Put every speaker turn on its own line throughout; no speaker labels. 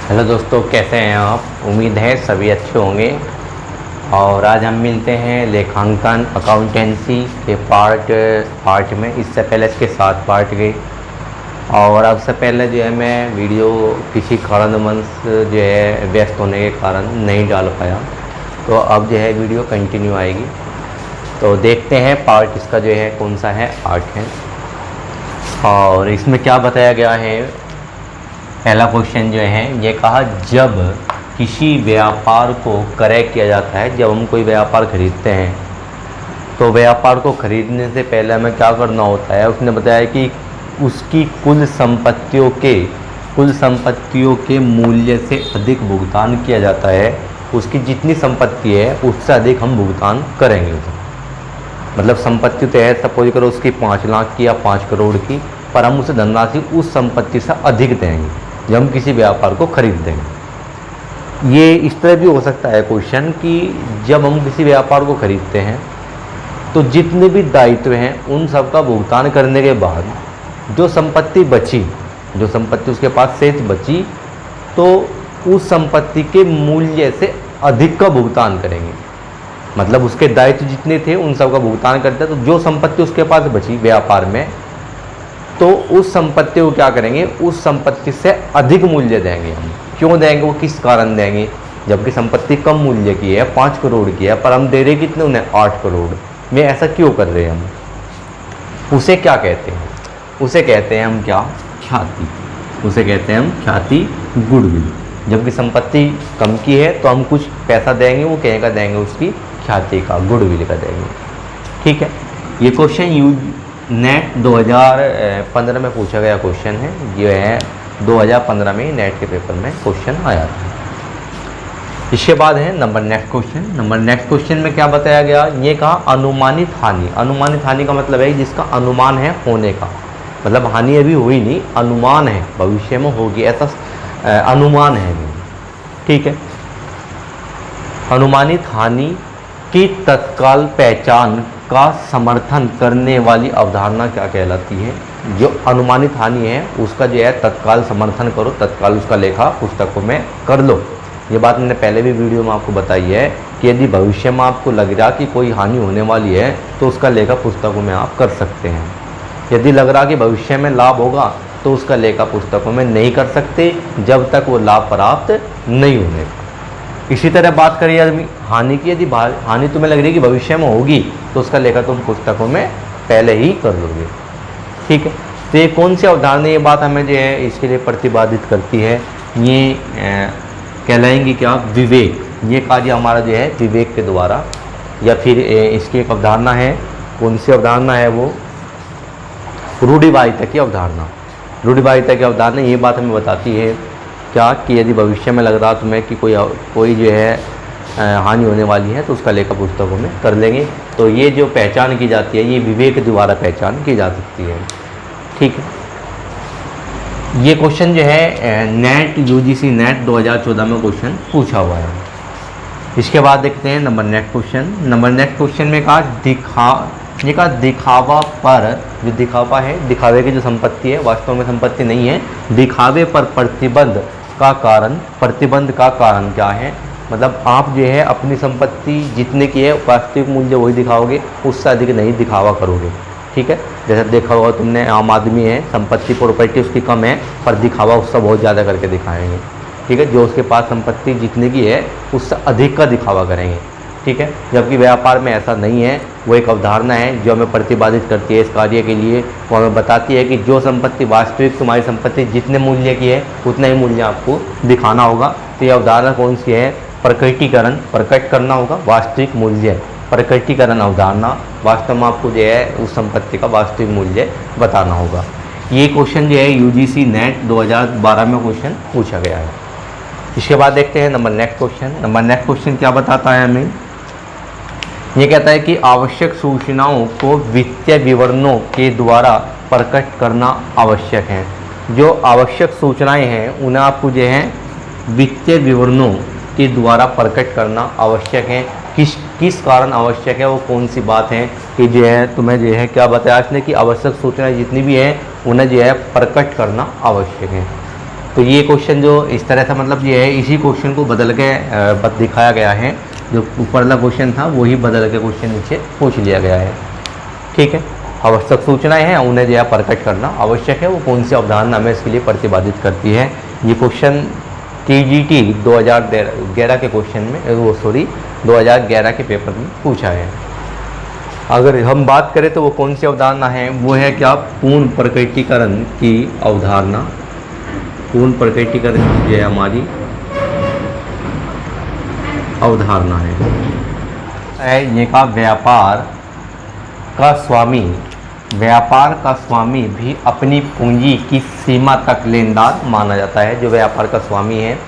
Hello दोस्तों, कैसे हैं आप। उम्मीद है सभी अच्छे होंगे। और आज हम मिलते हैं लेखांकन अकाउंटेंसी के पार्ट में। इससे पहले इसके 7 पार्ट गए और अब से पहले जो है मैं वीडियो किसी कारणवश जो है व्यस्त होने के कारण नहीं डाल पाया, तो अब जो है वीडियो कंटिन्यू आएगी। तो देखते हैं पार्ट इसका जो है कौन सा है, 8 है। और इसमें क्या बताया गया है। पहला क्वेश्चन जो है ये कहा, जब किसी व्यापार को क्रय किया जाता है, जब हम कोई व्यापार खरीदते हैं तो व्यापार को खरीदने से पहले हमें क्या करना होता है। उसने बताया कि उसकी कुल संपत्तियों के मूल्य से अधिक भुगतान किया जाता है। उसकी जितनी संपत्ति है उससे अधिक हम भुगतान करेंगे। मतलब संपत्ति तो है, सपोज करो उसकी 5 लाख की या 5 करोड़ की, पर हम उसे धनराशि उस संपत्ति से अधिक देंगे जब हम किसी व्यापार को खरीद देंगे। ये इस तरह भी हो सकता है क्वेश्चन कि जब हम किसी व्यापार को खरीदते हैं तो जितने भी दायित्व हैं उन सब का भुगतान करने के बाद जो संपत्ति बची, जो संपत्ति उसके पास शेष बची, तो उस संपत्ति के मूल्य से अधिक का भुगतान करेंगे। मतलब उसके दायित्व जितने थे उन सब का भुगतान करते हैं, तो जो संपत्ति उसके पास बची व्यापार में, तो उस संपत्ति को क्या करेंगे, उस संपत्ति से अधिक मूल्य देंगे हम। क्यों देंगे, वो किस कारण देंगे। जबकि संपत्ति कम मूल्य की है, 5 करोड़ की है, पर हम दे रहे कितने उन्हें, 8 करोड़ में। ऐसा क्यों कर रहे हैं हम। उसे क्या कहते हैं, उसे कहते हैं हम क्या, ख्याति। उसे कहते हैं हम ख्याति, गुडविल। जबकि संपत्ति कम की है तो हम कुछ पैसा देंगे, वो कहीं का देंगे, उसकी ख्याति का, गुडविल का देंगे। ठीक है। ये क्वेश्चन नेट 2015 में पूछा गया क्वेश्चन है। ये है 2015 में नेट के पेपर में क्वेश्चन आया था। इसके बाद है नेक्स्ट क्वेश्चन में क्या बताया गया, ये कहा अनुमानित हानि। अनुमानित हानि का मतलब है जिसका अनुमान है होने का, मतलब हानि अभी हुई नहीं, अनुमान है भविष्य में होगी, ऐसा अनुमान है। ठीक है। अनुमानित हानि की तत्काल पहचान का समर्थन करने वाली अवधारणा क्या कहलाती है। जो अनुमानित हानि है उसका जो है तत्काल समर्थन करो, तत्काल उसका लेखा पुस्तकों में कर लो। ये बात मैंने पहले भी वीडियो में आपको बताई है कि यदि भविष्य में आपको लग रहा कि कोई हानि होने वाली है तो उसका लेखा पुस्तकों में आप कर सकते हैं। यदि लग रहा कि भविष्य में लाभ होगा तो उसका लेखा पुस्तकों में नहीं कर सकते जब तक वो लाभ प्राप्त नहीं होने। इसी तरह बात करिए हानि की, यदि हानि तुम्हें लग रही है कि भविष्य में होगी तो उसका लेखा तुम पुस्तकों में पहले ही कर लोगे। ठीक है। तो ये कौन सी अवधारणा, ये बात हमें जो है इसके लिए प्रतिपादित करती है, ये कहलाएंगी क्या, विवेक। ये कार्य हमारा जो है विवेक के द्वारा, या फिर इसकी एक अवधारणा है, कौन सी अवधारणा है वो, रूढ़िवादिता की अवधारणा। रूढ़िवादिता की अवधारणा ये बात हमें बताती है क्या, कि यदि भविष्य में लग रहा तुम्हें कि कोई जो है हानि होने वाली है तो उसका लेखा पुस्तकों में कर लेंगे। तो ये जो पहचान की जाती है ये विवेक के द्वारा पहचान की जा सकती है। ठीक है। ये क्वेश्चन जो है नेट यूजीसी नेट 2014 में क्वेश्चन पूछा हुआ है। इसके बाद देखते हैं नेक्स्ट क्वेश्चन में कहा दिखावा पर, जो दिखावा है, दिखावे की जो संपत्ति है वास्तव में संपत्ति नहीं है, दिखावे पर प्रतिबंध का कारण क्या है। मतलब आप जो है अपनी संपत्ति जितने की है वास्तविक मूल्य वही दिखाओगे, उससे अधिक नहीं दिखावा करोगे। ठीक है। जैसे देखा होगा तुमने, आम आदमी है, संपत्ति प्रॉपर्टी उसकी कम है पर दिखावा उससे बहुत ज़्यादा करके दिखाएंगे। ठीक है। जो उसके पास संपत्ति जितने की है उससे अधिक का दिखावा करेंगे। ठीक है। जबकि व्यापार में ऐसा नहीं है। वो एक अवधारणा है जो हमें प्रतिपादित करती है इस कार्य के लिए। वो हमें बताती है कि जो संपत्ति वास्तविक तुम्हारी संपत्ति जितने मूल्य की है उतना ही मूल्य आपको दिखाना होगा। तो ये अवधारणा कौन सी है, प्रकटीकरण, प्रकट करना होगा वास्तविक मूल्य, प्रकटीकरण अवधारणा। वास्तव में आपको जो है उस संपत्ति का वास्तविक मूल्य बताना होगा। ये क्वेश्चन जो है यूजीसी नेट 2012 में क्वेश्चन पूछा गया है। इसके बाद देखते हैं नेक्स्ट क्वेश्चन क्या बताता है हमें। ये कहता है कि आवश्यक सूचनाओं को वित्तीय विवरणों के द्वारा प्रकट करना आवश्यक है। जो आवश्यक सूचनाएं हैं उन्हें आपको जो है वित्तीय विवरणों के द्वारा प्रकट करना आवश्यक है। किस कारण आवश्यक है, वो कौन सी बात है कि जो है तुम्हें जो है क्या बताया इसने कि आवश्यक सूचनाएं जितनी भी हैं उन्हें जो है प्रकट करना आवश्यक है। तो ये क्वेश्चन जो इस तरह से मतलब ये है, इसी क्वेश्चन को बदल के दिखाया गया है। जो ऊपर वाला क्वेश्चन था वही बदल के क्वेश्चन नीचे पूछ लिया गया है। ठीक है, आवश्यक सूचनाएं हैं उन्हें जो है प्रकट करना आवश्यक है। वो कौन सी अवधारणा हमें इसके लिए प्रतिपादित करती है। ये क्वेश्चन TGT 2011 के क्वेश्चन में 2011 के पेपर में पूछा है। अगर हम बात करें तो वो कौन सी अवधारणा है, वो है क्या, पूर्ण प्रकटीकरण की अवधारणा। पूर्ण प्रकटीकरण की जो है हमारी अवधारणा है। ये का व्यापार का स्वामी भी अपनी पूंजी की सीमा तक लेनदार माना जाता है। जो व्यापार का स्वामी है,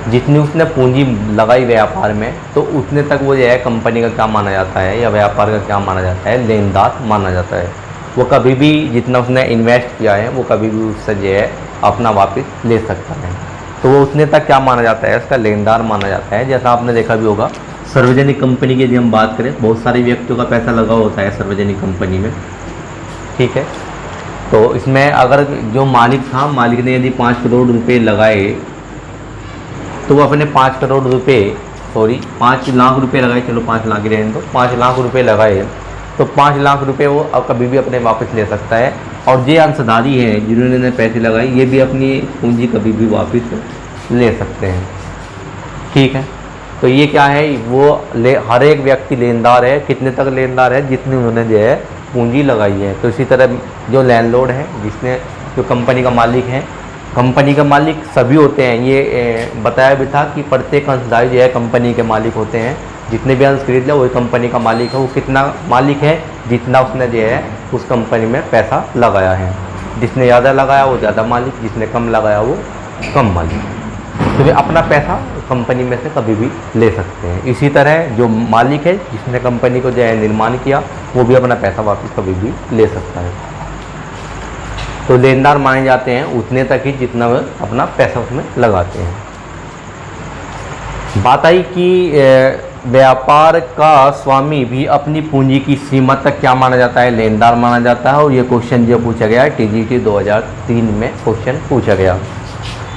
जितनी उसने पूंजी लगाई व्यापार में, तो उतने तक वो जो है कंपनी का क्या माना जाता है, या व्यापार का क्या माना जाता है, लेनदार माना जाता है। वो कभी भी जितना उसने इन्वेस्ट किया है वो कभी भी उससे जो है अपना वापस ले सकता है। तो वो उतने तक क्या माना जाता है, उसका लेनदार माना जाता है। जैसा आपने देखा भी होगा, सार्वजनिक कंपनी की यदि हम बात करें, बहुत सारे व्यक्तियों का पैसा लगा होता है सार्वजनिक कंपनी में। ठीक है, तो इसमें अगर जो मालिक था, मालिक ने यदि 5 करोड़ रुपए लगाए, तो वो अपने 5 लाख रुपए लगाए, चलो 5 लाख ही रहने दो, 5 लाख रुपए लगाए, तो 5 लाख रुपए वो अब कभी भी अपने वापस ले सकता है। और ये अंशधारी हैं जिन्होंने पैसे लगाए, ये भी अपनी पूंजी कभी भी वापस ले सकते हैं। ठीक है, तो ये क्या है, वो हर एक व्यक्ति लेनदार है। कितने तक लेनदार है, जितनी उन्होंने जो है पूंजी लगाई है। तो इसी तरह जो लैंडलॉर्ड है, जो कंपनी का मालिक है, कंपनी का मालिक सभी होते हैं। ये बताया भी था कि प्रत्येक अंशधारी जो है कंपनी के मालिक होते हैं। जितने भी अंश खरीद लिया वही कंपनी का मालिक है। वो कितना मालिक है, जितना उसने जो है उस कंपनी में पैसा लगाया है। जिसने ज़्यादा लगाया वो ज़्यादा मालिक, जिसने कम लगाया वो कम मालिक। तो वे अपना पैसा कंपनी में से कभी भी ले सकते हैं। इसी तरह जो मालिक है, जिसने कंपनी को जो है निर्माण किया, वो भी अपना पैसा वापस कभी भी ले सकता है। तो लेनदार माने जाते हैं उतने तक ही जितना वे अपना पैसा उसमें लगाते हैं। बात आई कि व्यापार का स्वामी भी अपनी पूंजी की सीमा तक क्या माना जाता है, लेनदार माना जाता है। और ये क्वेश्चन जो पूछा गया है TGT 2003 में क्वेश्चन पूछा गया।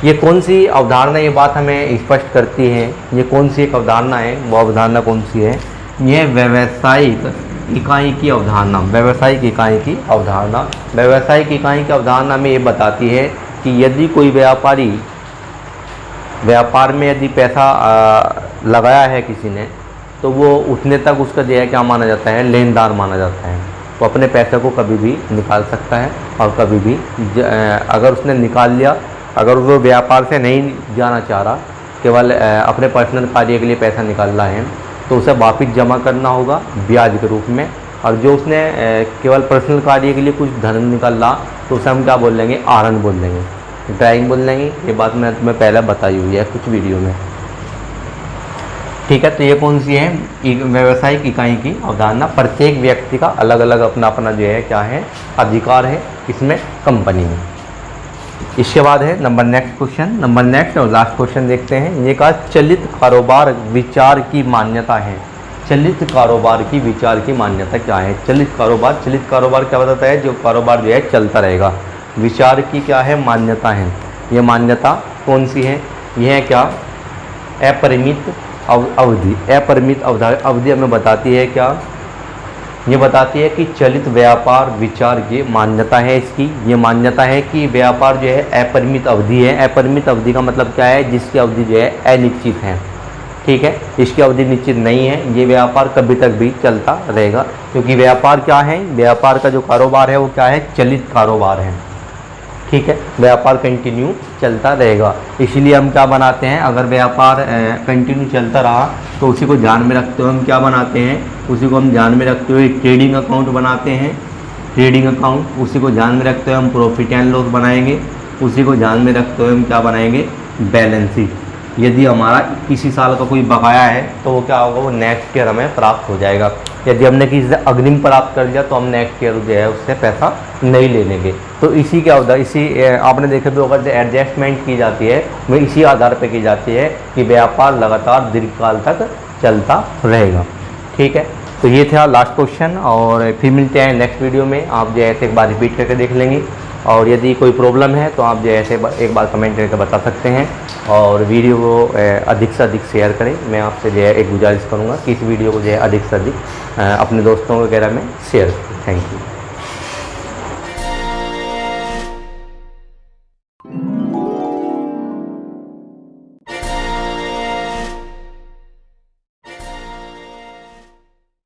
ये कौन सी अवधारणा, ये बात हमें स्पष्ट करती है। ये कौन सी एक अवधारणा है, वो अवधारणा कौन सी है, यह व्यावसायिक इकाई की अवधारणा। व्यावसायिक इकाई की अवधारणा, व्यावसायिक इकाई की अवधारणा में ये बताती है कि यदि कोई व्यापारी व्यापार में यदि पैसा लगाया है किसी ने, तो वो उतने तक उसका जो है क्या माना जाता है, लेनदार माना जाता है। वो अपने पैसे को कभी भी निकाल सकता है और कभी भी अगर उसने निकाल लिया, अगर वो व्यापार से नहीं जाना चाह रहा, केवल अपने पर्सनल कार्य के लिए पैसा निकाल रहा है, तो उसे वापस जमा करना होगा ब्याज के रूप में। और जो उसने केवल पर्सनल कार्य के लिए कुछ धन निकाल रहा, तो उसे हम क्या बोल लेंगे, आहरण बोल लेंगे, ड्राइंग बोल लेंगे। ये बात मैं तुम्हें पहले बताई हुई है कुछ वीडियो में। ठीक है, तो ये कौन सी है, व्यावसायिक इकाई की अवधारणा। प्रत्येक व्यक्ति का अलग अलग अपना अपना जो है क्या है, अधिकार है इसमें, कंपनी में। इसके बाद है नंबर नेक्स्ट और लास्ट क्वेश्चन देखते हैं। ये कहा चलित कारोबार विचार की मान्यता है। चलित कारोबार की विचार की मान्यता क्या है। चलित कारोबार क्या बताता है, जो कारोबार जो है चलता रहेगा। विचार की क्या है, मान्यता है। ये मान्यता कौन सी है, यह है क्या, अपरिमित अवधि। अपरिमित अवधि हमें बताती है क्या, ये बताती है कि चलित व्यापार विचार की मान्यता है इसकी। ये मान्यता है कि व्यापार जो है अपरिमित अवधि है। अपरिमित अवधि का मतलब क्या है, जिसकी अवधि जो है अनिश्चित है। ठीक है, इसकी अवधि निश्चित नहीं है। ये व्यापार कभी तक भी चलता रहेगा, क्योंकि व्यापार क्या है, व्यापार का जो कारोबार है वो क्या है, चलित कारोबार है। ठीक है, व्यापार कंटिन्यू चलता रहेगा। इसीलिए हम क्या बनाते हैं, अगर व्यापार कंटिन्यू चलता रहा तो उसी को ध्यान में रखते हुए हम क्या बनाते हैं, उसी को हम ध्यान में रखते हुए ट्रेडिंग अकाउंट बनाते हैं। ट्रेडिंग अकाउंट, उसी को ध्यान में रखते हुए हम प्रॉफिट एंड लॉस बनाएंगे। उसी को ध्यान में रखते हुए हम क्या बनाएंगे, बैलेंस शीट। यदि हमारा किसी साल का कोई बकाया है तो वो क्या होगा, वो नेक्स्ट ईयर हमें प्राप्त हो जाएगा। यदि हमने किसी से अग्रिम प्राप्त कर लिया तो हम नेक्स्ट ईयर जो है उससे पैसा नहीं ले लेंगे। तो इसी क्या होता है, इसी आपने देखा भी होगा, जो एडजस्टमेंट की जाती है वो इसी आधार पर की जाती है कि व्यापार लगातार दीर्घकाल तक चलता रहेगा। ठीक है, तो ये था लास्ट क्वेश्चन। और फिर मिलते हैं नेक्स्ट वीडियो में। आप जो है एक बार रिपीट करके देख लेंगे। और यदि कोई प्रॉब्लम है तो आप जो है एक बार कमेंट करके बता सकते हैं, और वीडियो को अधिक से अधिक शेयर करें। मैं आपसे जो है एक गुजारिश करूँगा कि इस वीडियो को जो है अधिक से अधिक अपने दोस्तों वगैरह में शेयर करें। Thank you.